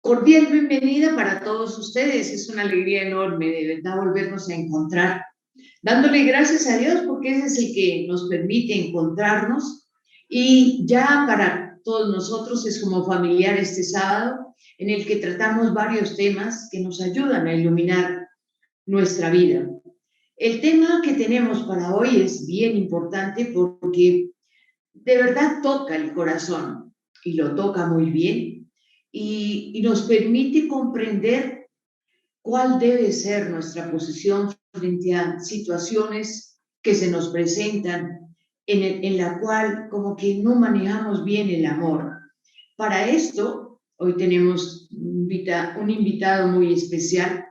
Cordial bienvenida para todos ustedes. Es una alegría enorme, de verdad, volvernos a encontrar. Dándole gracias a Dios porque ese es el que nos permite encontrarnos. Y ya para todos nosotros es como familiar este sábado en el que tratamos varios temas que nos ayudan a iluminar nuestra vida. El tema que tenemos para hoy es bien importante porque de verdad toca el corazón y lo toca muy bien y nos permite comprender cuál debe ser nuestra posición frente a situaciones que se nos presentan en la cual como que no manejamos bien el amor. Para esto, hoy tenemos un invitado muy especial,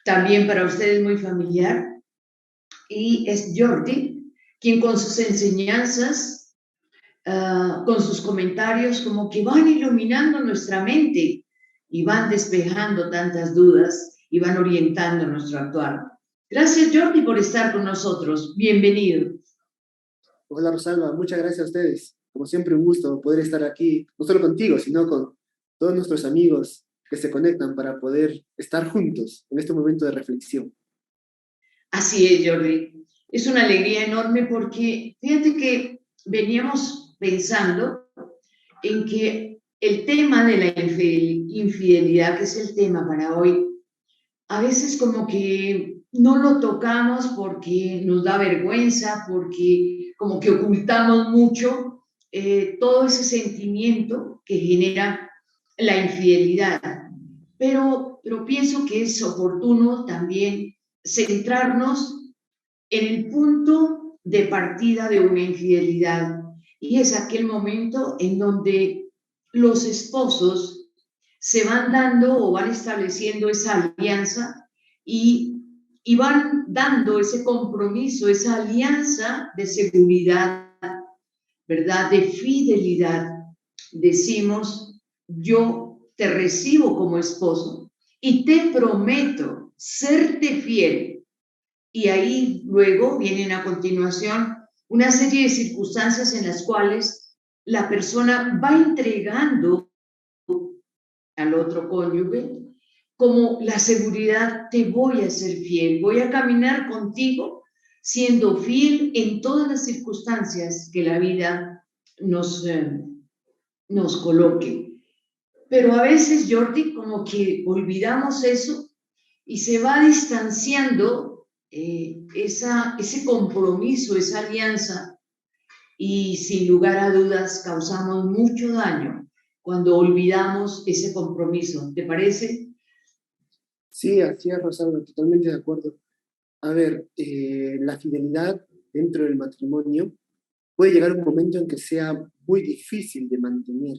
también para ustedes muy familiar, y es Jordi, quien con sus enseñanzas, con sus comentarios, como que van iluminando nuestra mente y van despejando tantas dudas y van orientando nuestro actuar. Gracias, Jordi, por estar con nosotros. Bienvenido. Hola Rosalba, muchas gracias a ustedes. Como siempre, un gusto poder estar aquí, no solo contigo, sino con todos nuestros amigos que se conectan para poder estar juntos en este momento de reflexión. Así es, Jordi. Es una alegría enorme porque fíjate que veníamos pensando en que el tema de la infidelidad, que es el tema para hoy, a veces como que no lo tocamos porque nos da vergüenza, porque como que ocultamos mucho todo ese sentimiento que genera la infidelidad. Pero pienso que es oportuno también centrarnos en el punto de partida de una infidelidad. Y es aquel momento en donde los esposos se van dando o van estableciendo esa alianza y, y van dando ese compromiso, esa alianza de seguridad, ¿verdad? De fidelidad. Decimos, yo te recibo como esposo y te prometo serte fiel. Y ahí luego vienen a continuación una serie de circunstancias en las cuales la persona va entregando al otro cónyuge como la seguridad, te voy a ser fiel, voy a caminar contigo siendo fiel en todas las circunstancias que la vida nos coloque. Pero a veces, Jordi, como que olvidamos eso y se va distanciando ese compromiso, esa alianza, y sin lugar a dudas causamos mucho daño cuando olvidamos ese compromiso. ¿Te parece? Sí, así es, Rosalba, totalmente de acuerdo. A ver, la fidelidad dentro del matrimonio puede llegar un momento en que sea muy difícil de mantener.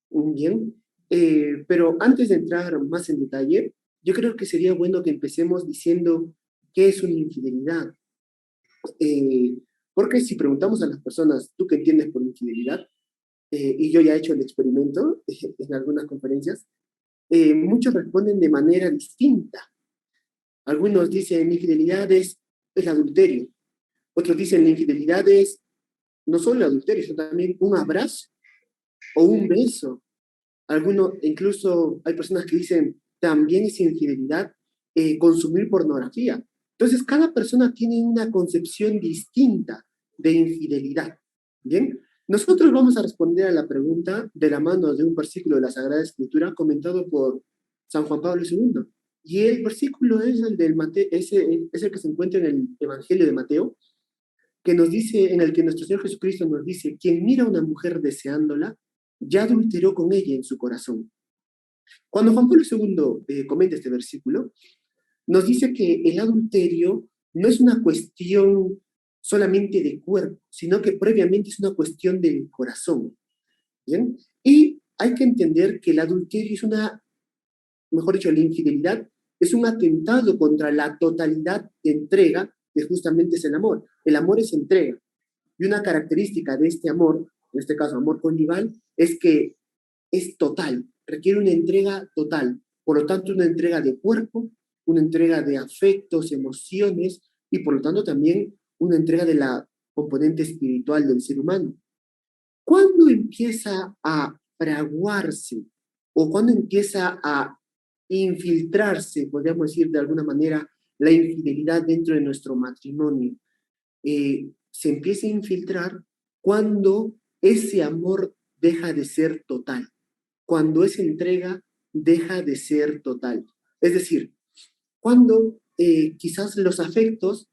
Bien, pero antes de entrar más en detalle, yo creo que sería bueno que empecemos diciendo qué es una infidelidad. Eh, Porque si preguntamos a las personas, ¿tú qué entiendes por infidelidad? Y yo ya he hecho el experimento en algunas conferencias, muchos responden de manera distinta. Algunos dicen infidelidad es el adulterio, otros dicen la infidelidad es no solo el adulterio, sino también un abrazo o un beso. Algunos, incluso hay personas que dicen también es infidelidad consumir pornografía. Entonces, cada persona tiene una concepción distinta de infidelidad. Bien, nosotros vamos a responder a la pregunta de la mano de un versículo de la Sagrada Escritura comentado por San Juan Pablo II. Y el versículo es el, del es el que se encuentra en el Evangelio de Mateo, que nos dice, en el que nuestro Señor Jesucristo nos dice, quien mira a una mujer deseándola, ya adulteró con ella en su corazón. Cuando Juan Pablo II comenta este versículo, nos dice que el adulterio no es una cuestión solamente de cuerpo, sino que previamente es una cuestión del corazón. ¿Bien? Y hay que entender que el adulterio es una, mejor dicho, la infidelidad es un atentado contra la totalidad de entrega que justamente es el amor. El amor es entrega. Y una característica de este amor, en este caso amor conyugal, es que es total, requiere una entrega total. Por lo tanto, una entrega de cuerpo, una entrega de afectos, emociones y por lo tanto también una entrega de la componente espiritual del ser humano. ¿Cuándo empieza a fraguarse o cuándo empieza a infiltrarse, podríamos decir de alguna manera, la infidelidad dentro de nuestro matrimonio. Se empieza a infiltrar cuando ese amor deja de ser total, cuando esa entrega deja de ser total. Es decir, cuando quizás los afectos,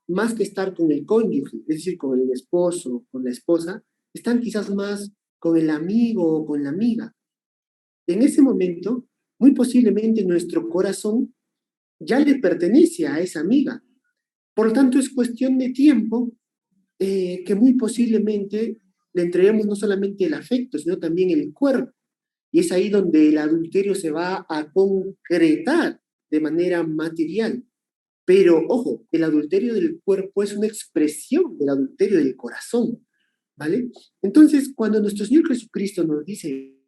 más que estar con el cónyuge, es decir, con el esposo, con la esposa, están quizás más con el amigo o con la amiga. En ese momento, muy posiblemente nuestro corazón ya le pertenece a esa amiga. Por lo tanto, es cuestión de tiempo que muy posiblemente le entreguemos no solamente el afecto, sino también el cuerpo. Y es ahí donde el adulterio se va a concretar de manera material. Pero, ojo, el adulterio del cuerpo es una expresión del adulterio del corazón, ¿vale? Entonces, cuando nuestro Señor Jesucristo nos dice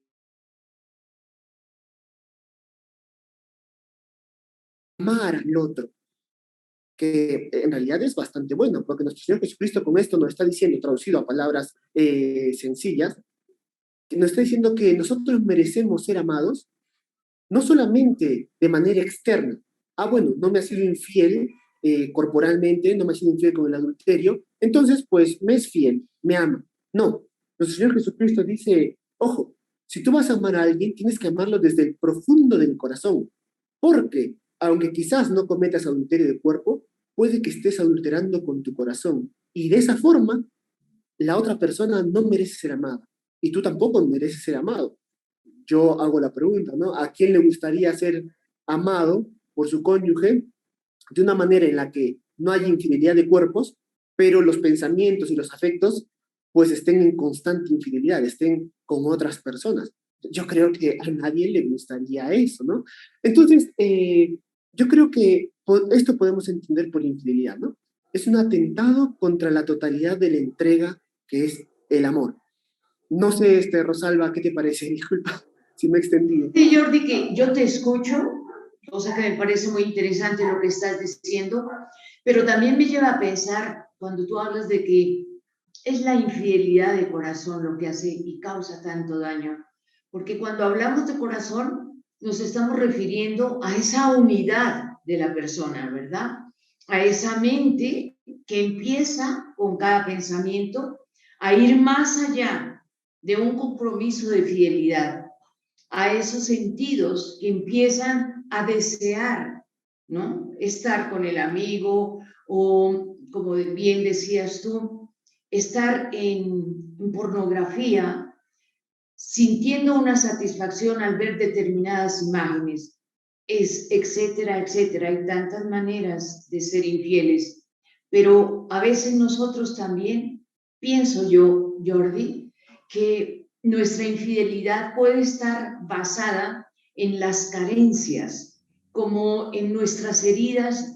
amar al otro, que en realidad es bastante bueno, porque nuestro Señor Jesucristo con esto nos está diciendo, traducido a palabras sencillas, que nos está diciendo que nosotros merecemos ser amados, no solamente de manera externa. Ah, bueno, no me ha sido infiel corporalmente, no me ha sido infiel con el adulterio, entonces pues me es fiel, me ama. No, nuestro Señor Jesucristo dice, ojo, si tú vas a amar a alguien, tienes que amarlo desde el profundo del corazón, porque aunque quizás no cometas adulterio de cuerpo, puede que estés adulterando con tu corazón. Y de esa forma, la otra persona no merece ser amada. Y tú tampoco mereces ser amado. Yo hago la pregunta, ¿no? ¿A quién le gustaría ser amado por su cónyuge de una manera en la que no haya infidelidad de cuerpos, pero los pensamientos y los afectos pues estén en constante infidelidad, estén con otras personas? Yo creo que a nadie le gustaría eso, ¿no? Entonces, yo creo que esto podemos entender por infidelidad, ¿no? Es un atentado contra la totalidad de la entrega que es el amor. No sé, Rosalba, ¿qué te parece? Disculpa si me he extendido. Sí, Jordi, que yo te escucho, cosa que me parece muy interesante lo que estás diciendo, pero también me lleva a pensar cuando tú hablas de que es la infidelidad de corazón lo que hace y causa tanto daño, porque cuando hablamos de corazón nos estamos refiriendo a esa unidad de la persona, ¿verdad? A esa mente que empieza con cada pensamiento a ir más allá de un compromiso de fidelidad, a esos sentidos que empiezan a desear, ¿no? Estar con el amigo o, como bien decías tú, estar en pornografía sintiendo una satisfacción al ver determinadas imágenes, etcétera, etcétera. Hay tantas maneras de ser infieles, pero a veces nosotros también, pienso yo, Jordi, que nuestra infidelidad puede estar basada en las carencias, como en nuestras heridas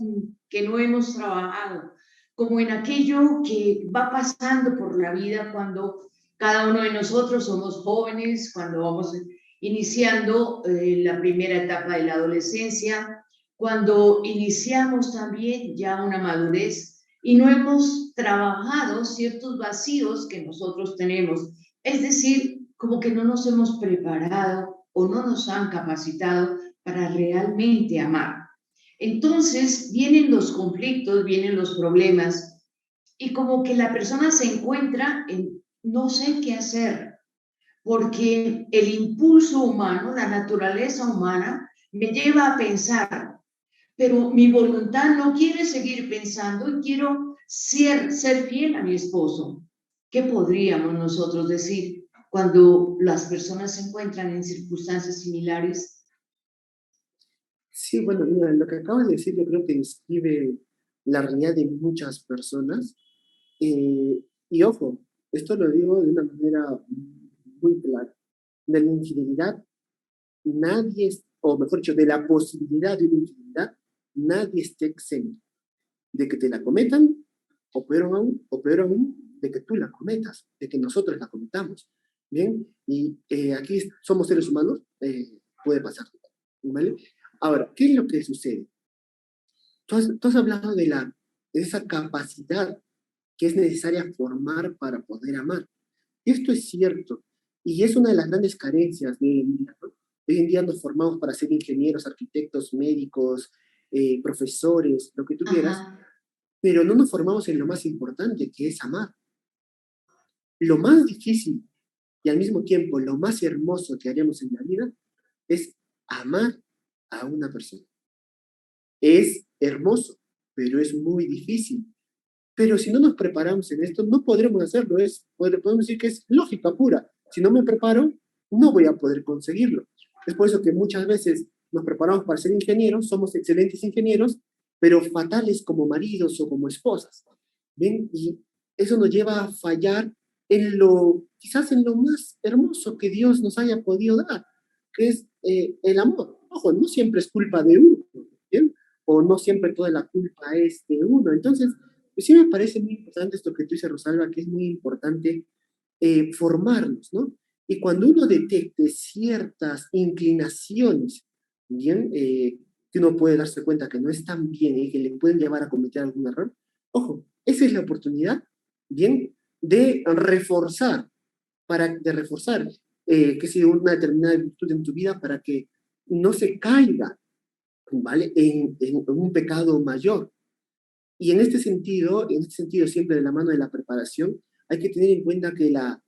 que no hemos trabajado, como en aquello que va pasando por la vida cuando cada uno de nosotros somos jóvenes, cuando vamos iniciando la primera etapa de la adolescencia, cuando iniciamos también ya una madurez y no hemos trabajado ciertos vacíos que nosotros tenemos. Es decir, como que no nos hemos preparado o no nos han capacitado para realmente amar. Entonces vienen los conflictos, vienen los problemas y como que la persona se encuentra en no sé qué hacer, porque el impulso humano, la naturaleza humana, me lleva a pensar, pero mi voluntad no quiere seguir pensando y quiero ser fiel a mi esposo. ¿Qué podríamos nosotros decir cuando las personas se encuentran en circunstancias similares? Sí, bueno, mira, lo que acabas de decir yo creo que describe la realidad de muchas personas. Y ojo, esto lo digo de una manera muy clara. De la infidelidad, nadie, o mejor dicho, de la posibilidad de una infidelidad, nadie está exento de que te la cometan, o peor aún, de que tú la cometas, de que nosotros la cometamos. Bien, y aquí somos seres humanos, puede pasar, ¿vale? Ahora, ¿qué es lo que sucede? Tú has hablado de esa capacidad que es necesaria formar para poder amar. Esto es cierto, y es una de las grandes carencias de hoy en día, ¿no? Hoy en día nos formamos para ser ingenieros, arquitectos, médicos, profesores, lo que tú quieras, Ajá. pero no nos formamos en lo más importante, que es amar. Lo más difícil y al mismo tiempo lo más hermoso que haremos en la vida es amar a una persona. Es hermoso, pero es muy difícil. Pero si no nos preparamos en esto, no podremos hacerlo. Podemos decir que es lógica pura. Si no me preparo, no voy a poder conseguirlo. Es por eso que muchas veces nos preparamos para ser ingenieros, somos excelentes ingenieros, pero fatales como maridos o como esposas. ¿Ven? Y eso nos lleva a fallar quizás en lo más hermoso que Dios nos haya podido dar, que es el amor. Ojo, no siempre es culpa de uno, ¿bien? O no siempre toda la culpa es de uno. Entonces, pues sí me parece muy importante esto que tú dices, Rosalba, que es muy importante formarnos, ¿no? Y cuando uno detecte ciertas inclinaciones, bien, que uno puede darse cuenta que no están bien y que le pueden llevar a cometer algún error, ojo, esa es la oportunidad, bien, de reforzar, que sea una determinada virtud en tu vida para que no se caiga, ¿vale? En un pecado mayor. Y en este sentido, siempre de la mano de la preparación, hay que tener en cuenta que la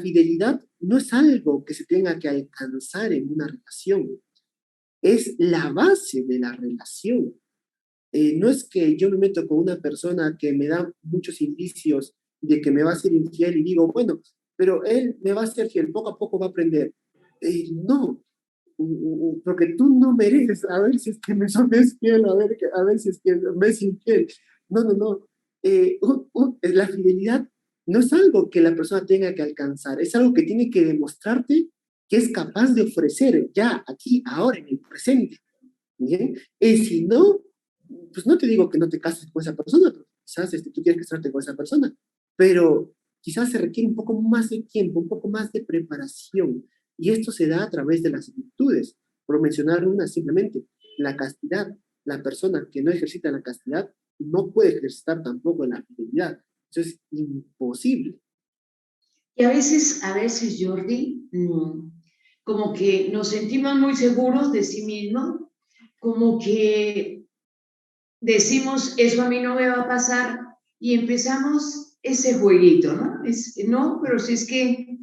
fidelidad no es algo que se tenga que alcanzar en una relación, es la base de la relación. No es que yo me meto con una persona que me da muchos indicios de que me va a ser infiel y digo, bueno, pero él me va a ser fiel, poco a poco va a aprender. No, porque tú no mereces a ver si es que me son fiel, a ver si es que me es infiel. No, no, no. La fidelidad no es algo que la persona tenga que alcanzar, es algo que tiene que demostrarte que es capaz de ofrecer ya, aquí, ahora, en el presente. ¿Bien? Y si no, pues no te digo que no te cases con esa persona, porque quizás tú quieres casarte con esa persona, pero quizás se requiere un poco más de tiempo, un poco más de preparación. Y esto se da a través de las virtudes. Por mencionar una simplemente, la castidad. La persona que no ejercita la castidad no puede ejercitar tampoco la fidelidad. Eso es imposible. Y a veces, Jordi, como que nos sentimos muy seguros de sí mismos, como que decimos, eso a mí no me va a pasar, y empezamos ese jueguito, ¿no? No, pero si es que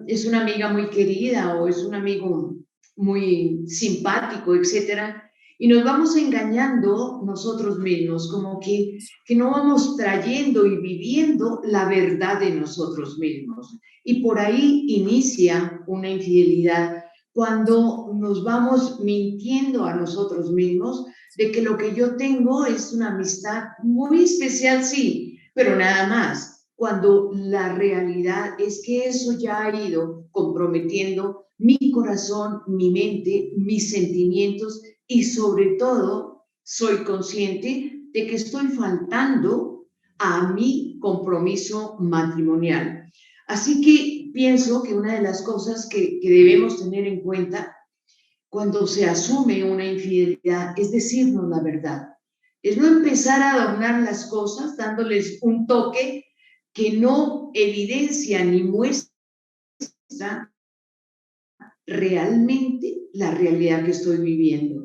es una amiga muy querida o es un amigo muy simpático, etcétera, y nos vamos engañando nosotros mismos, como que no vamos trayendo y viviendo la verdad de nosotros mismos. Y por ahí inicia una infidelidad, cuando nos vamos mintiendo a nosotros mismos de que lo que yo tengo es una amistad muy especial, sí, pero nada más, cuando la realidad es que eso ya ha ido comprometiendo mi corazón, mi mente, mis sentimientos, y sobre todo soy consciente de que estoy faltando a mi compromiso matrimonial. Así que pienso que una de las cosas que debemos tener en cuenta cuando se asume una infidelidad es decirnos la verdad. Es no empezar a adornar las cosas dándoles un toque que no evidencia ni muestra realmente la realidad que estoy viviendo.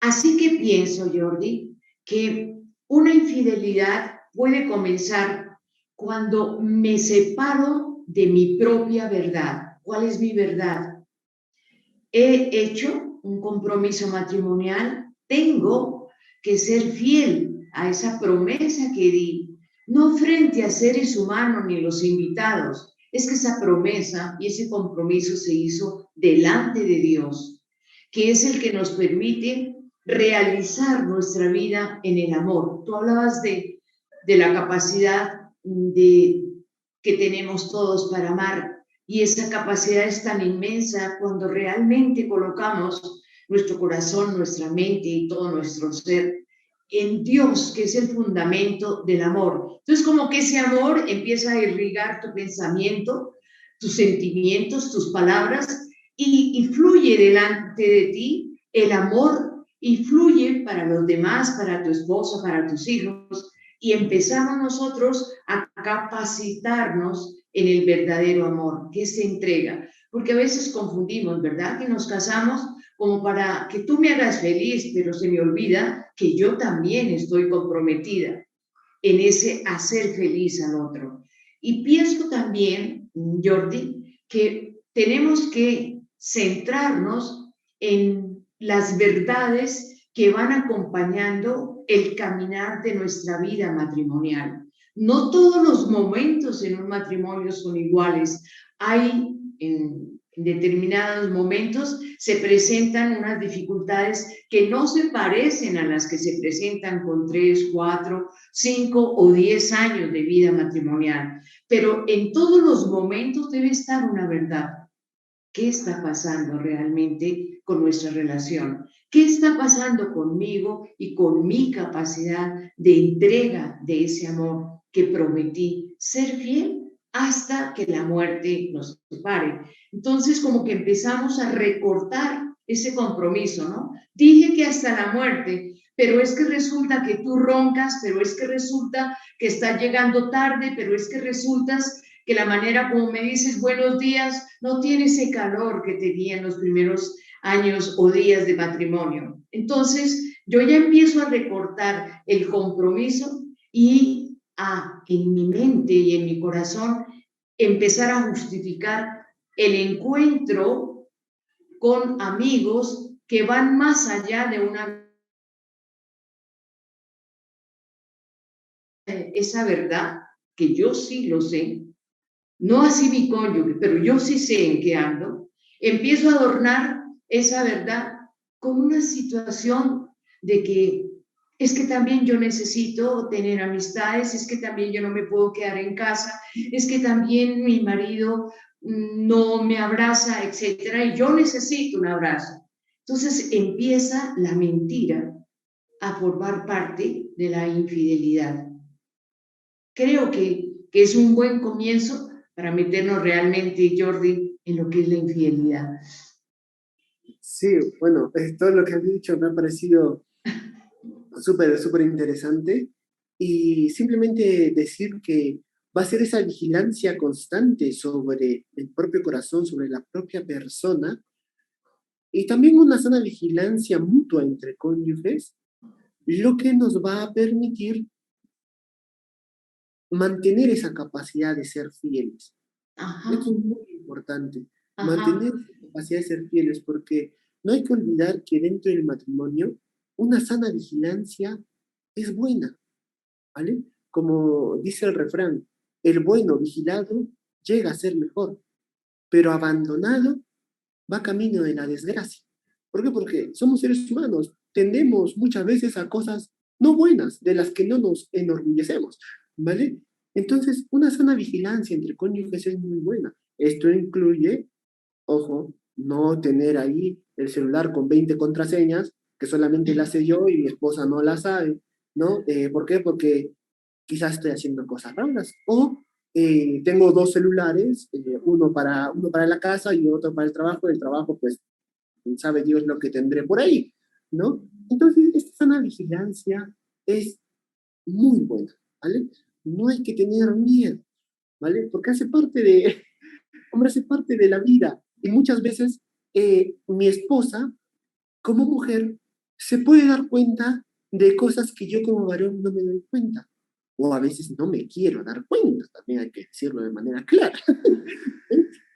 Así que pienso, Jordi, que una infidelidad puede comenzar cuando me separo de mi propia verdad. ¿Cuál es mi verdad? He hecho un compromiso matrimonial, tengo que ser fiel a esa promesa que di, no frente a seres humanos ni los invitados. Es que esa promesa y ese compromiso se hizo delante de Dios, que es el que nos permite realizar nuestra vida en el amor. Tú hablabas de la capacidad que tenemos todos para amar, y esa capacidad es tan inmensa cuando realmente colocamos nuestro corazón, nuestra mente y todo nuestro ser en Dios, que es el fundamento del amor. Entonces, como que ese amor empieza a irrigar tu pensamiento, tus sentimientos, tus palabras, y fluye delante de ti el amor, y fluye para los demás, para tu esposo, para tus hijos, y empezamos nosotros a capacitarnos en el verdadero amor, que se entrega. porque a veces confundimos, ¿verdad? Que nos casamos como para que tú me hagas feliz, pero se me olvida que yo también estoy comprometida en ese hacer feliz al otro. Y pienso también, Jordi, que tenemos que centrarnos en las verdades que van acompañando el caminar de nuestra vida matrimonial. No todos los momentos en un matrimonio son iguales. Hay en determinados momentos se presentan unas dificultades que no se parecen a las que se presentan con 3, 4, 5 o 10 años de vida matrimonial. Pero en todos los momentos debe estar una verdad. ¿Qué está pasando realmente con nuestra relación? ¿Qué está pasando conmigo y con mi capacidad de entrega de ese amor que prometí ser fiel hasta que la muerte nos separe? Entonces, como que empezamos a recortar ese compromiso, ¿no? Dije que hasta la muerte, pero es que resulta que tú roncas, pero es que resulta que estás llegando tarde, pero es que resultas que la manera como me dices buenos días no tiene ese calor que tenía en los primeros años o días de matrimonio. Entonces, yo ya empiezo a recortar el compromiso y en mi mente y en mi corazón, empezar a justificar el encuentro con amigos que van más allá de esa verdad, que yo sí lo sé, no así mi cónyuge, pero yo sí sé en qué ando, empiezo a adornar esa verdad con una situación de que es que también yo necesito tener amistades, es que también yo no me puedo quedar en casa, es que también mi marido no me abraza, etcétera, y yo necesito un abrazo. Entonces empieza la mentira a formar parte de la infidelidad. Creo que es un buen comienzo para meternos realmente, Jordi, en lo que es la infidelidad. Sí, bueno, todo lo que has dicho me ha parecido súper, súper interesante y simplemente decir que va a ser esa vigilancia constante sobre el propio corazón, sobre la propia persona y también una sana vigilancia mutua entre cónyuges, lo que nos va a permitir mantener esa capacidad de ser fieles. Ajá, Esto es muy importante, ajá, mantener esa capacidad de ser fieles, porque no hay que olvidar que dentro del matrimonio una sana vigilancia es buena, ¿vale? Como dice el refrán, el bueno vigilado llega a ser mejor, pero abandonado va camino de la desgracia. ¿Por qué? Porque somos seres humanos, tendemos muchas veces a cosas no buenas, de las que no nos enorgullecemos, ¿vale? Entonces, una sana vigilancia entre cónyuges es muy buena. Esto incluye, ojo, no tener ahí el celular con 20 contraseñas, que solamente las sé yo y mi esposa no la sabe, ¿no? ¿Por qué? Porque quizás estoy haciendo cosas raras. O tengo dos celulares, uno para la casa y otro para el trabajo. El trabajo, pues, sabe Dios lo que tendré por ahí, ¿no? Entonces, esta sana vigilancia es muy buena, ¿vale? No hay que tener miedo, ¿vale? Porque hace parte de, hombre, hace parte de la vida. Y muchas veces mi esposa, como mujer, se puede dar cuenta de cosas que yo como varón no me doy cuenta. O a veces no me quiero dar cuenta, también hay que decirlo de manera clara.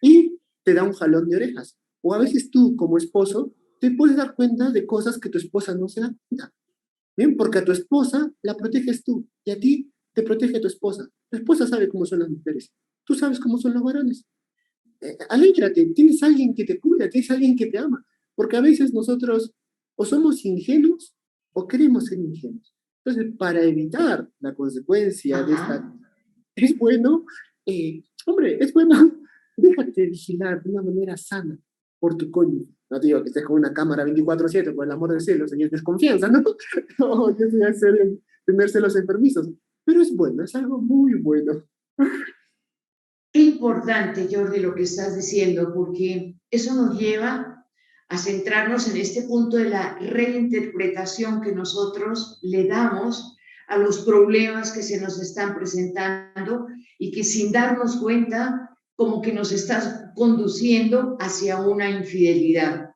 Y te da un jalón de orejas. O a veces tú, como esposo, te puedes dar cuenta de cosas que tu esposa no se da cuenta. Bien, porque a tu esposa la proteges tú y a ti te protege tu esposa. Tu esposa sabe cómo son las mujeres. Tú sabes cómo son los varones. Alégrate, tienes alguien que te cuida, tienes alguien que te ama. Porque a veces nosotros o somos ingenuos o queremos ser ingenuos. Entonces, para evitar la consecuencia de esta, ajá. es bueno, hombre, es bueno, déjate vigilar de una manera sana por tu cónyuge. No te digo que estés con una cámara 24/7, por el amor del cielo, señor, desconfianza, ¿no? No, yo soy hacer, tener celos enfermizos. Pero es bueno, es algo muy bueno. Qué importante, Jordi, lo que estás diciendo, porque eso nos lleva a centrarnos en este punto de la reinterpretación que nosotros le damos a los problemas que se nos están presentando y que sin darnos cuenta, como que nos estás conduciendo hacia una infidelidad,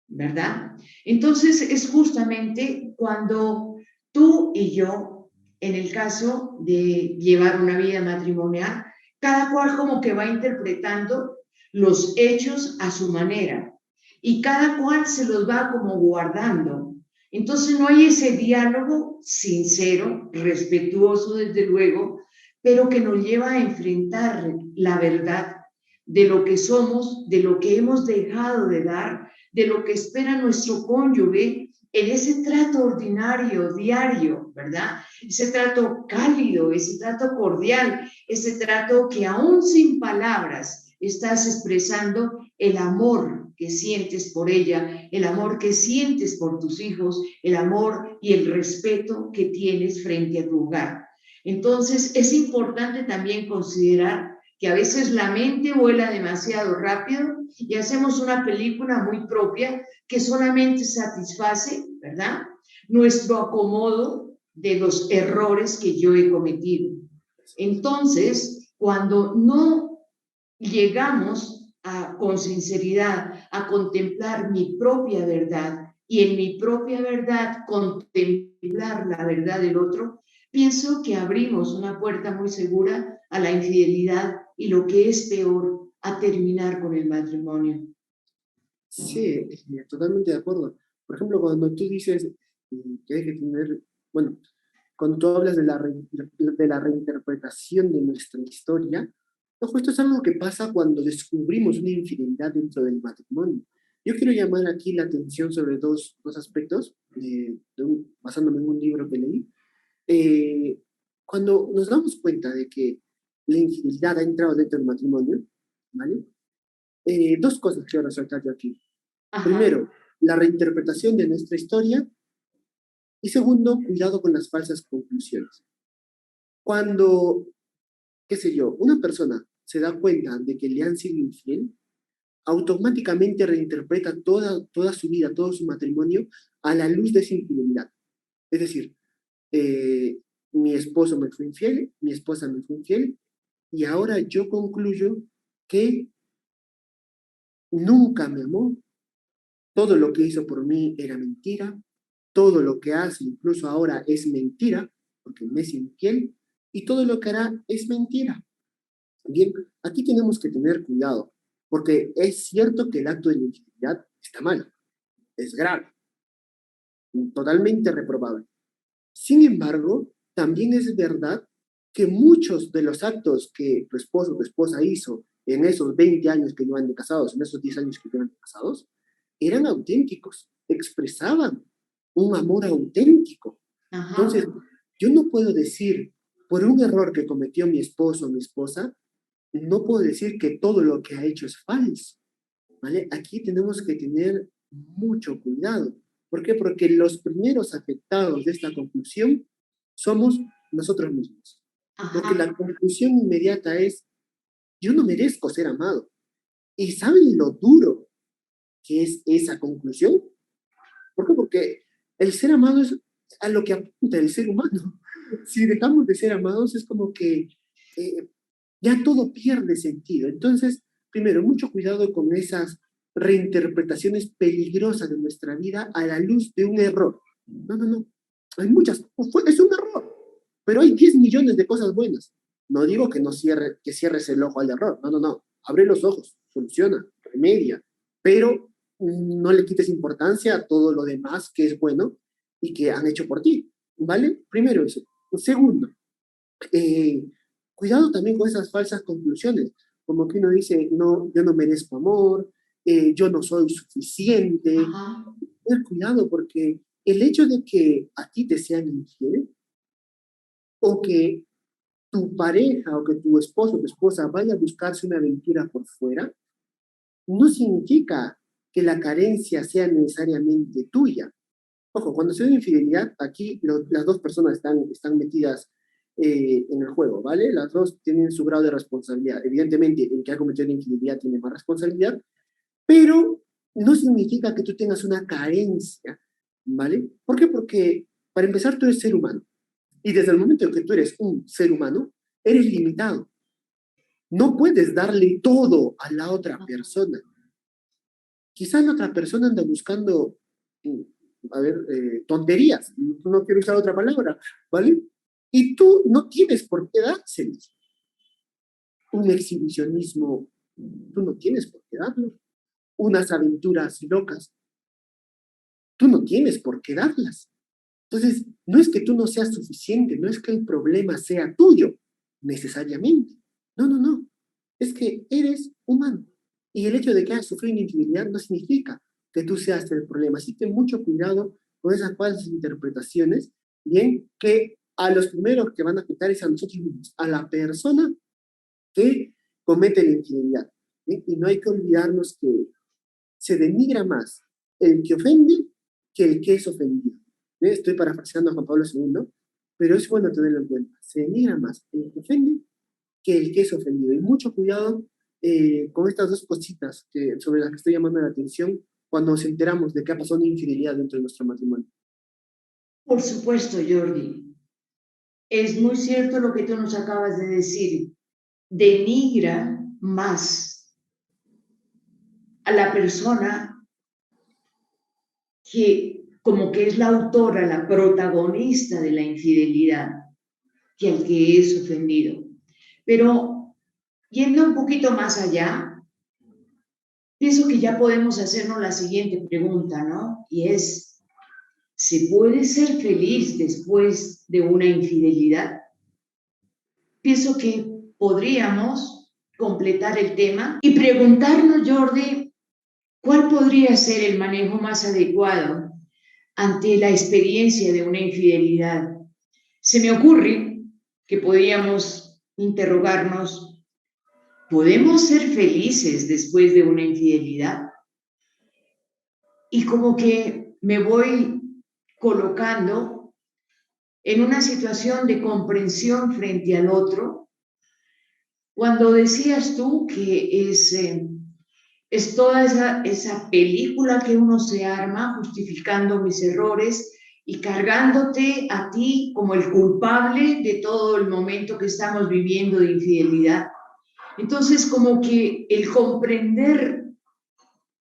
¿verdad? Entonces es justamente cuando tú y yo, en el caso de llevar una vida matrimonial, cada cual como que va interpretando los hechos a su manera y cada cual se los va como guardando. Entonces no hay ese diálogo sincero, respetuoso desde luego, pero que nos lleva a enfrentar la verdad de lo que somos, de lo que hemos dejado de dar, de lo que espera nuestro cónyuge en ese trato ordinario, diario, ¿verdad? Ese trato cálido, ese trato cordial, ese trato que aún sin palabras estás expresando el amor que sientes por ella, el amor que sientes por tus hijos, el amor y el respeto que tienes frente a tu hogar. Entonces, es importante también considerar que a veces la mente vuela demasiado rápido y hacemos una película muy propia que solamente satisface, ¿verdad? Nuestro acomodo de los errores que yo he cometido. Entonces, cuando no llegamos con sinceridad a contemplar mi propia verdad y en mi propia verdad contemplar la verdad del otro, pienso que abrimos una puerta muy segura a la infidelidad y lo que es peor, a terminar con el matrimonio. Sí, totalmente de acuerdo. Por ejemplo, cuando tú dices que hay que tener, bueno, cuando tú hablas de la reinterpretación de nuestra historia, ojo, esto es algo que pasa cuando descubrimos una infidelidad dentro del matrimonio. Yo quiero llamar aquí la atención sobre dos aspectos, basándome en un libro que leí. Eh, Cuando nos damos cuenta de que la infidelidad ha entrado dentro del matrimonio, ¿vale? Dos cosas quiero resaltar yo aquí. Ajá. Primero, la reinterpretación de nuestra historia y segundo, cuidado con las falsas conclusiones. Cuando, qué sé yo, una persona se da cuenta de que le han sido infiel, automáticamente reinterpreta toda su vida, todo su matrimonio a la luz de esa infidelidad. Es decir, eh, mi esposo me fue infiel, mi esposa me fue infiel, y ahora yo concluyo que nunca me amó, todo lo que hizo por mí era mentira, todo lo que hace incluso ahora es mentira, porque me es infiel, y todo lo que hará es mentira. Bien, aquí tenemos que tener cuidado, porque es cierto que el acto de la infidelidad está mal, es grave, totalmente reprobable. Sin embargo, también es verdad que muchos de los actos que tu esposo o tu esposa hizo en esos 20 años que llevan de casados, en esos 10 años que llevan de casados, eran auténticos, expresaban un amor auténtico. Entonces, Ajá. yo no puedo decir, por un error que cometió mi esposo o mi esposa, no puedo decir que todo lo que ha hecho es falso, ¿vale? Aquí tenemos que tener mucho cuidado. ¿Por qué? Porque los primeros afectados de esta conclusión somos nosotros mismos. Porque Ajá. la conclusión inmediata es, yo no merezco ser amado. ¿Y saben lo duro que es esa conclusión? ¿Por qué? Porque el ser amado es a lo que apunta el ser humano. Si dejamos de ser amados es como que eh, ya todo pierde sentido. Entonces, primero, mucho cuidado con esas reinterpretaciones peligrosas de nuestra vida a la luz de un error. No, no, no. Hay muchas. Es un error, pero hay 10 millones de cosas buenas. No digo que no que cierres el ojo al error. No, no, no. Abre los ojos, soluciona, remedia, pero no le quites importancia a todo lo demás que es bueno y que han hecho por ti. ¿Vale? Primero eso. Segundo, eh, cuidado también con esas falsas conclusiones, como que uno dice, no, yo no merezco amor, yo no soy suficiente. Ajá. Ten cuidado porque el hecho de que a ti te sean infiel o que tu pareja o que tu esposo o tu esposa vaya a buscarse una aventura por fuera, no significa que la carencia sea necesariamente tuya. Ojo, cuando se da infidelidad, aquí las dos personas están metidas en el juego, ¿vale? Las dos tienen su grado de responsabilidad. Evidentemente, el que ha cometido la infidelidad tiene más responsabilidad, pero no significa que tú tengas una carencia, ¿vale? ¿Por qué? Porque, para empezar, tú eres ser humano. Y desde el momento en que tú eres un ser humano, eres limitado. No puedes darle todo a la otra persona. Quizás la otra persona anda buscando, tonterías, no quiero usar otra palabra, ¿vale? Y tú no tienes por qué dárselos. Un exhibicionismo, tú no tienes por qué darlo. Unas aventuras locas, tú no tienes por qué darlas. Entonces, no es que tú no seas suficiente, no es que el problema sea tuyo, necesariamente. No, no, no. Es que eres humano. Y el hecho de que hayas sufrido una infidelidad no significa que tú seas el problema. Así que mucho cuidado con esas falsas interpretaciones, bien, que a los primeros que van a afectar es a nosotros mismos, a la persona que comete la infidelidad. ¿Bien? Y no hay que olvidarnos que se denigra más el que ofende que el que es ofendido. Estoy parafraseando a Juan Pablo II, pero es bueno tenerlo en cuenta. Se denigra más el que ofende que el que es ofendido. Y mucho cuidado con estas dos cositas sobre las que estoy llamando la atención cuando nos enteramos de que ha pasado una infidelidad dentro de nuestro matrimonio. Por supuesto, Jordi. Es muy cierto lo que tú nos acabas de decir. Denigra más a la persona que como que es la autora, la protagonista de la infidelidad, que al que es ofendido. Pero yendo un poquito más allá, pienso que ya podemos hacernos la siguiente pregunta, ¿no? Y es, ¿se puede ser feliz después de una infidelidad? Pienso que podríamos completar el tema y preguntarnos, Jordi, ¿cuál podría ser el manejo más adecuado ante la experiencia de una infidelidad? Se me ocurre que podríamos interrogarnos, ¿podemos ser felices después de una infidelidad? Y como que me voy colocando en una situación de comprensión frente al otro, cuando decías tú que es toda esa película que uno se arma justificando mis errores y cargándote a ti como el culpable de todo el momento que estamos viviendo de infidelidad. Entonces, como que el comprender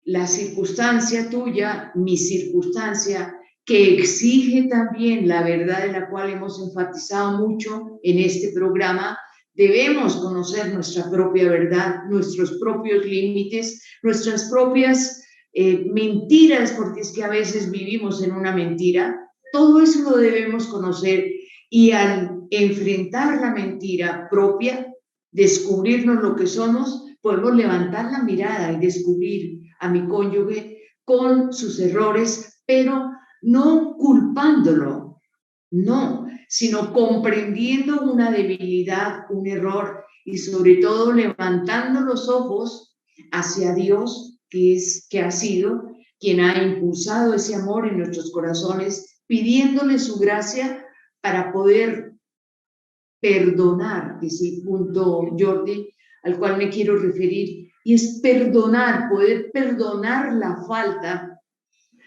la circunstancia tuya, mi circunstancia, que exige también la verdad de la cual hemos enfatizado mucho en este programa, debemos conocer nuestra propia verdad, nuestros propios límites, nuestras propias mentiras, porque es que a veces vivimos en una mentira. Todo eso lo debemos conocer y al enfrentar la mentira propia, descubrirnos lo que somos, podemos levantar la mirada y descubrir a mi cónyuge con sus errores, pero no culpándolo, no, sino comprendiendo una debilidad, un error y sobre todo levantando los ojos hacia Dios, que ha sido quien ha impulsado ese amor en nuestros corazones, pidiéndole su gracia para poder perdonar, que es el punto, Jordi, al cual me quiero referir, y es perdonar, poder perdonar la falta,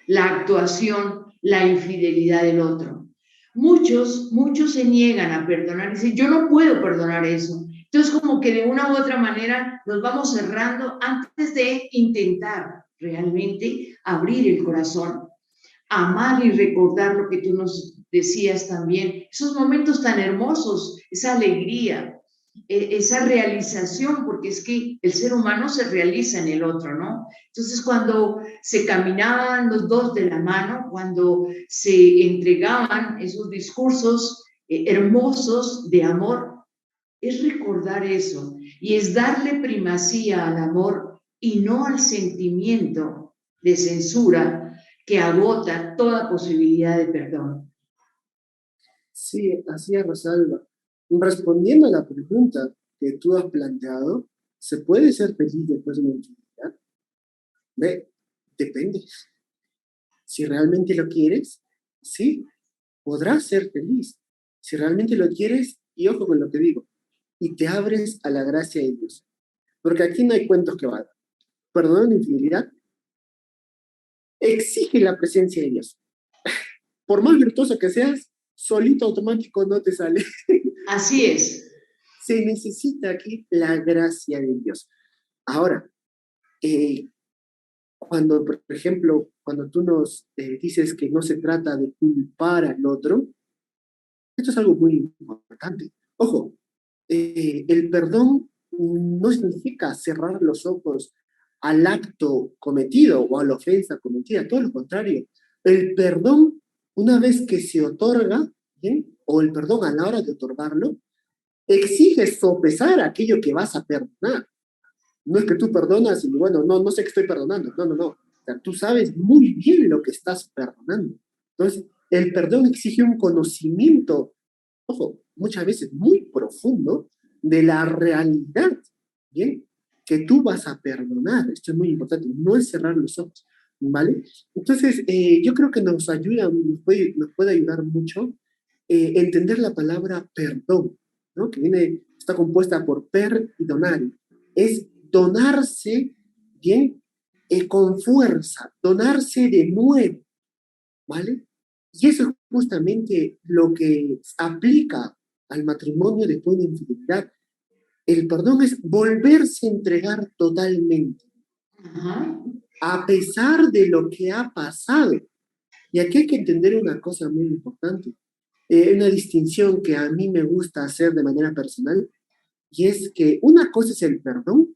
la actuación, la infidelidad del otro. Muchos se niegan a perdonar, dicen, yo no puedo perdonar eso. Entonces, como que de una u otra manera nos vamos cerrando antes de intentar realmente abrir el corazón, amar y recordar lo que tú nos decías también, esos momentos tan hermosos, esa alegría, esa realización, porque es que el ser humano se realiza en el otro, ¿no? Entonces, cuando se caminaban los dos de la mano, cuando se entregaban esos discursos hermosos de amor, es recordar eso y es darle primacía al amor y no al sentimiento de censura que agota toda posibilidad de perdón. Sí, así es, Rosalba. Respondiendo a la pregunta que tú has planteado, ¿se puede ser feliz después de una infidelidad? Ve, depende. Si realmente lo quieres, sí, podrás ser feliz. Si realmente lo quieres, y ojo con lo que digo, y te abres a la gracia de Dios. Porque aquí no hay cuentos que valgan. Perdonar una infidelidad exige la presencia de Dios. Por más virtuoso que seas, solito automático no te sale. Así es. se necesita aquí la gracia de Dios. Ahora, eh, cuando, por ejemplo, cuando tú nos dices que no se trata de culpar al otro, esto es algo muy importante. Ojo, el perdón no significa cerrar los ojos al acto cometido o a la ofensa cometida, todo lo contrario. El perdón, una vez que se otorga, ¿bien? O el perdón a la hora de otorgarlo, exige sopesar aquello que vas a perdonar. No es que tú perdonas y bueno, no sé qué estoy perdonando. No. O sea, tú sabes muy bien lo que estás perdonando. Entonces, el perdón exige un conocimiento, ojo, muchas veces muy profundo de la realidad, ¿bien? Que tú vas a perdonar. Esto es muy importante, no es cerrar los ojos, ¿vale? Entonces, yo creo que nos ayuda, nos puede ayudar mucho entender la palabra perdón, ¿no? Que viene, está compuesta por per y donare. Es donarse, ¿bien? Con fuerza, donarse de nuevo, ¿vale? Y eso es justamente lo que aplica al matrimonio después de una infidelidad. El perdón es volverse a entregar totalmente, Ajá. a pesar de lo que ha pasado. Y aquí hay que entender una cosa muy importante, una distinción que a mí me gusta hacer de manera personal, y es que una cosa es el perdón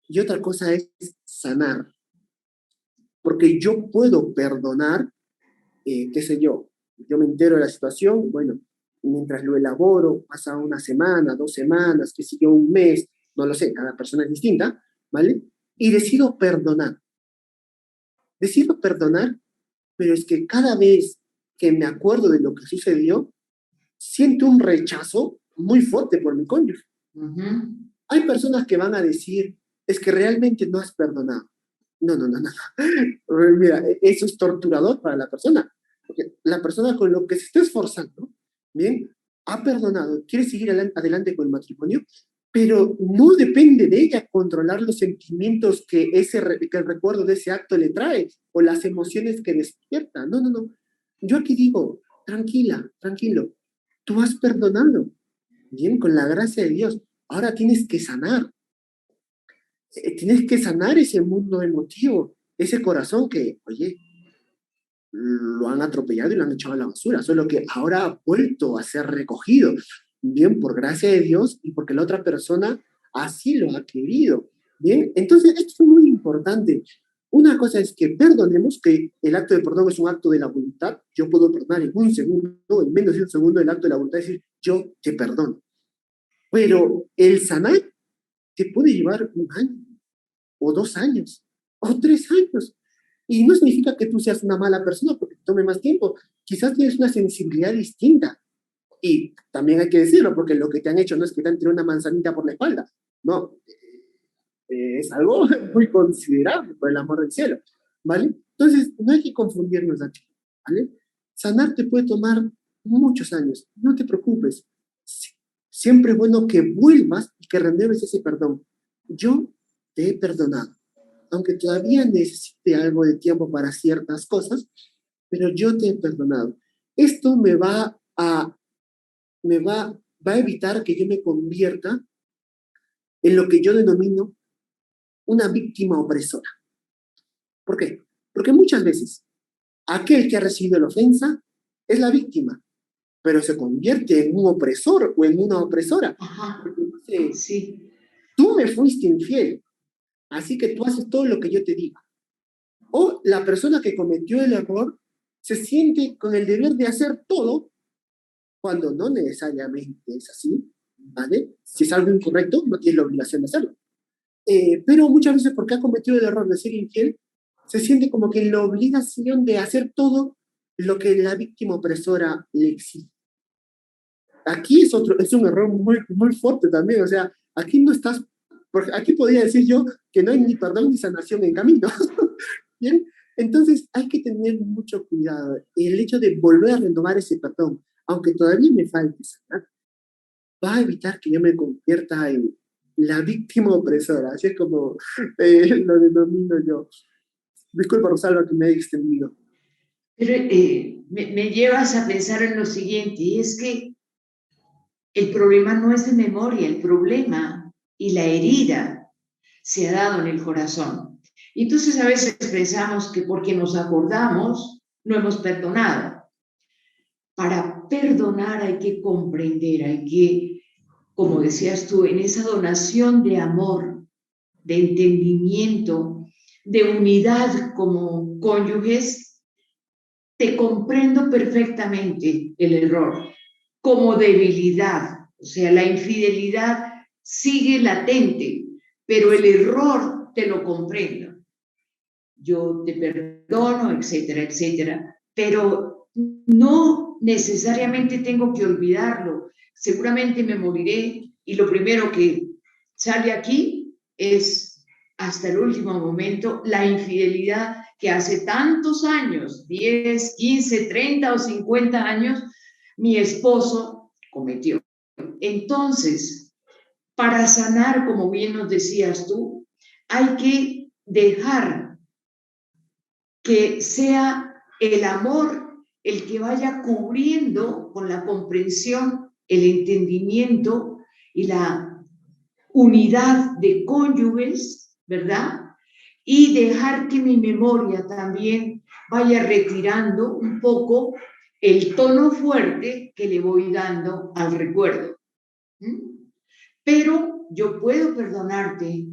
y otra cosa es sanar. Porque yo puedo perdonar, qué sé yo me entero de la situación, bueno, mientras lo elaboro, pasa una semana, 2 semanas, qué sé yo, un mes, no lo sé, cada persona es distinta, ¿vale? Y decido perdonar. Decido perdonar, pero es que cada vez que me acuerdo de lo que sucedió, siento un rechazo muy fuerte por mi cónyuge. Ujú. Hay personas que van a decir, es que realmente no has perdonado. No. Mira, eso es torturador para la persona. Porque la persona con lo que se está esforzando, bien, ha perdonado, quiere seguir adelante con el matrimonio, pero no depende de ella controlar los sentimientos que el recuerdo de ese acto le trae o las emociones que despierta. No. Yo aquí digo, tranquila, tranquilo, tú has perdonado, bien, con la gracia de Dios. Ahora tienes que sanar ese mundo emotivo, ese corazón que, oye, lo han atropellado y lo han echado a la basura, solo que ahora ha vuelto a ser recogido, bien, por gracia de Dios y porque la otra persona así lo ha querido, bien. Entonces, esto es muy importante. Una cosa es que perdonemos, que el acto de perdón es un acto de la voluntad. Yo puedo perdonar en un segundo, en menos de un segundo, el acto de la voluntad es decir, yo te perdono. Pero el sanar te puede llevar 1 año, o 2 años, o 3 años. Y no significa que tú seas una mala persona porque te tome más tiempo. Quizás tienes una sensibilidad distinta. Y también hay que decirlo, porque lo que te han hecho no es que te han tirado una manzanita por la espalda. No, es algo muy considerable, por el amor del cielo. ¿Vale? Entonces, no hay que confundirnos aquí. ¿Vale? Sanar te puede tomar muchos años. No te preocupes. Siempre es bueno que vuelvas y que renueves ese perdón. Yo te he perdonado, aunque todavía necesite algo de tiempo para ciertas cosas, pero yo te he perdonado. Esto va a evitar que yo me convierta en lo que yo denomino una víctima opresora. ¿Por qué? Porque muchas veces aquel que ha recibido la ofensa es la víctima, pero se convierte en un opresor o en una opresora. Ajá. Porque dice, Sí. tú me fuiste infiel, así que tú haces todo lo que yo te diga. O la persona que cometió el error se siente con el deber de hacer todo cuando no necesariamente es así, ¿vale? Si es algo incorrecto, no tiene la obligación de hacerlo. Pero muchas veces porque ha cometido el error de ser infiel, se siente como que en la obligación de hacer todo lo que la víctima opresora le exige. Aquí es un error muy fuerte también, o sea, aquí no estás, porque aquí podría decir yo que no hay ni perdón ni sanación en camino. ¿Bien? Entonces hay que tener mucho cuidado. El hecho de volver a renovar ese perdón, aunque todavía me falte sanar, va a evitar que yo me convierta en la víctima opresora. Así es como lo denomino yo. Disculpa, Rosalba, que me he extendido. Pero me llevas a pensar en lo siguiente, y es que El problema no es de memoria, el problema y la herida se ha dado en el corazón. Y entonces a veces pensamos que porque nos acordamos, no hemos perdonado. Para perdonar hay que comprender, hay que, como decías tú, en esa donación de amor, de entendimiento, de unidad como cónyuges, te comprendo perfectamente el error como debilidad. O sea, la infidelidad sigue latente, pero el error te lo comprendo. Yo te perdono, etcétera, etcétera, pero no necesariamente tengo que olvidarlo. Seguramente me moriré y lo primero que sale aquí es, hasta el último momento, la infidelidad que hace tantos años, 10, 15, 30 o 50 años, mi esposo cometió. Entonces, para sanar, como bien nos decías tú, hay que dejar que sea el amor el que vaya cubriendo con la comprensión, el entendimiento y la unidad de cónyuges, ¿verdad? Y dejar que mi memoria también vaya retirando un poco el tono fuerte que le voy dando al recuerdo. Pero yo puedo perdonarte,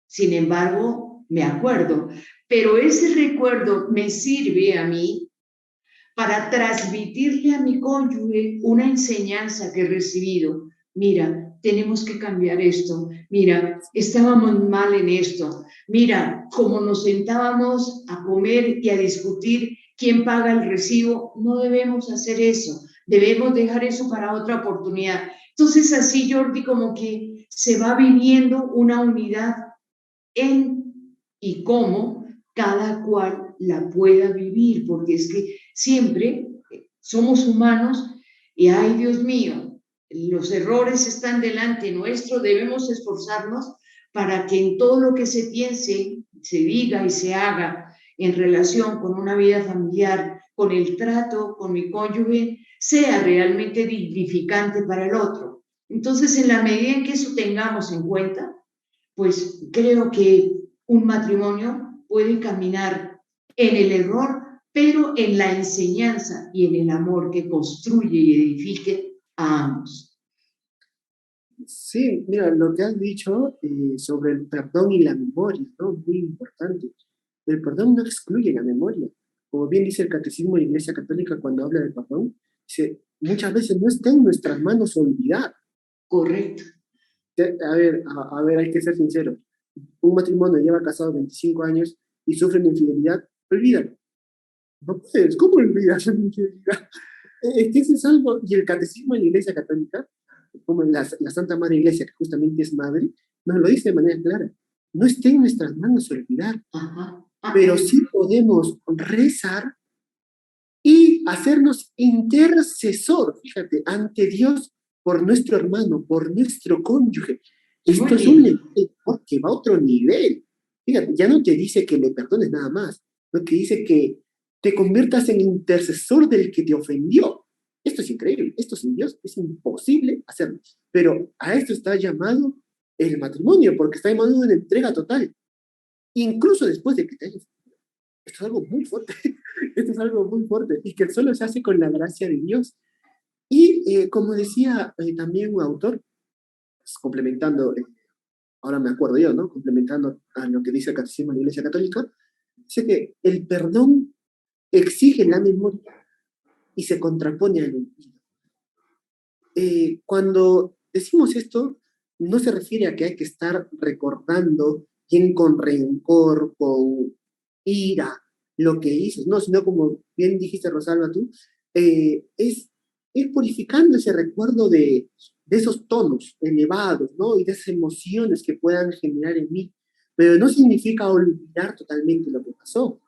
sin embargo, me acuerdo, pero ese recuerdo me sirve a mí para transmitirle a mi cónyuge una enseñanza que he recibido. Mira, tenemos que cambiar esto. Mira, estábamos mal en esto. Mira, como nos sentábamos a comer y a discutir quién paga el recibo, no debemos hacer eso. Debemos dejar eso para otra oportunidad. Entonces, así, Jordi, como que se va viviendo una unidad en y cómo cada cual la pueda vivir, porque es que siempre somos humanos y, ay Dios mío, los errores están delante nuestro, debemos esforzarnos para que en todo lo que se piense, se diga y se haga en relación con una vida familiar, con el trato, con mi cónyuge, sea realmente dignificante para el otro. Entonces, en la medida en que eso tengamos en cuenta, pues creo que un matrimonio puede caminar en el error, pero en la enseñanza y en el amor que construye y edifique a ambos. Sí, mira, lo que has dicho sobre el perdón y la memoria, ¿no? Muy importante. El perdón no excluye la memoria. Como bien dice el Catecismo de la Iglesia Católica cuando habla del perdón, dice, muchas veces no está en nuestras manos olvidar. Correcto. A ver, hay que ser sincero. Un matrimonio lleva casado 25 años y sufre una infidelidad, olvídalo. No puedes, ¿cómo olvidas una infidelidad? Es que ese es algo, y el Catecismo de la Iglesia Católica, como la Santa Madre Iglesia, que justamente es madre, nos lo dice de manera clara. No está en nuestras manos olvidar, Ajá. pero sí podemos rezar y hacernos intercesor, fíjate, ante Dios por nuestro hermano, por nuestro cónyuge. Muy Esto es un bien. lenguaje que va a otro nivel. Fíjate, ya no te dice que le perdones nada más, lo que dice que te conviertas en intercesor del que te ofendió. Esto es increíble, esto sin Dios es imposible hacerlo. Pero a esto está llamado el matrimonio, porque está llamado una entrega total, incluso después de que te hayas. Esto es algo muy fuerte, esto es algo muy fuerte, y que solo se hace con la gracia de Dios. Y como decía también un autor, pues, complementando, ahora me acuerdo yo, ¿no? Complementando a lo que dice el Catecismo de la Iglesia Católica, dice que el perdón exige la memoria y se contrapone al olvido. Cuando decimos esto, no se refiere a que hay que estar recordando bien con rencor, con ira, lo que hizo, no, sino como bien dijiste, Rosalba, tú, es purificando ese recuerdo de esos tonos elevados, ¿no? Y de esas emociones que puedan generar en mí. Pero no significa olvidar totalmente lo que pasó,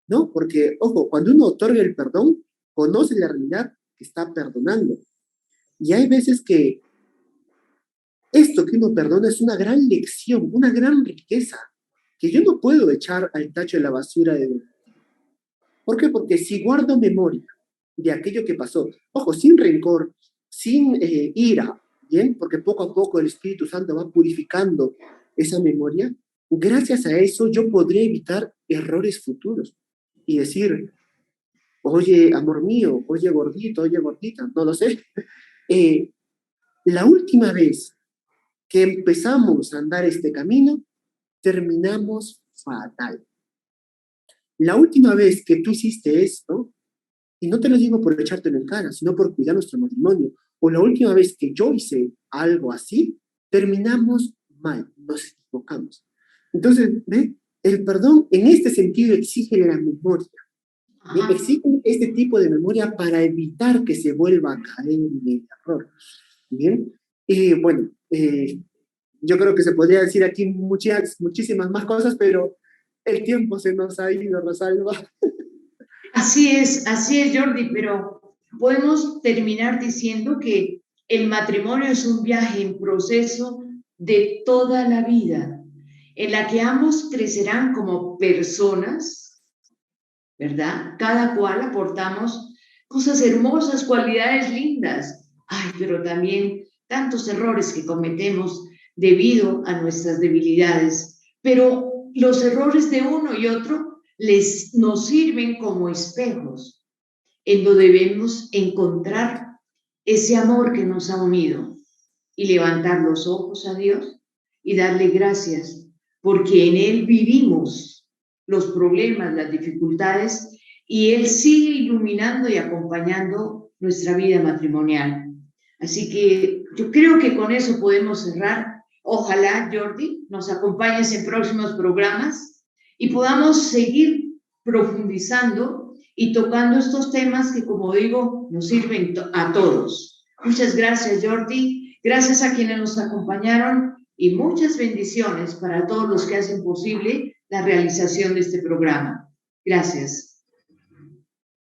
¿no? Porque, ojo, cuando uno otorga el perdón, conoce la realidad que está perdonando. Y hay veces que esto que uno perdona es una gran lección, una gran riqueza, que yo no puedo echar al tacho de la basura de... ¿Por qué? Porque si guardo memoria de aquello que pasó, ojo, sin rencor, sin ira, ¿bien? Porque poco a poco el Espíritu Santo va purificando esa memoria. Gracias a eso yo podré evitar errores futuros y decir, oye, amor mío, oye, gordito, oye, gordita, no lo sé. Eh, la última vez que empezamos a andar este camino, terminamos fatal. La última vez que tú hiciste esto, y no te lo digo por echártelo en cara, sino por cuidar nuestro matrimonio, o la última vez que yo hice algo así, terminamos mal, nos equivocamos. Entonces, ¿ve? El perdón en este sentido exige la memoria. Exige este tipo de memoria para evitar que se vuelva a caer en el error. Bien, y bueno, yo creo que se podría decir aquí muchísimas más cosas, pero el tiempo se nos ha ido, Rosalba. Así es, Jordi, pero podemos terminar diciendo que el matrimonio es un viaje en proceso de toda la vida, en la que ambos crecerán como personas, ¿verdad? Cada cual aportamos cosas hermosas, cualidades lindas. Ay, pero también tantos errores que cometemos debido a nuestras debilidades. Pero los errores de uno y otro nos sirven como espejos en donde debemos encontrar ese amor que nos ha unido y levantar los ojos a Dios y darle gracias, porque en Él vivimos los problemas, las dificultades, y Él sigue iluminando y acompañando nuestra vida matrimonial. Así que yo creo que con eso podemos cerrar. Ojalá, Jordi, nos acompañes en próximos programas y podamos seguir profundizando y tocando estos temas que, como digo, nos sirven a todos. Muchas gracias, Jordi. Gracias a quienes nos acompañaron y muchas bendiciones para todos los que hacen posible la realización de este programa. Gracias.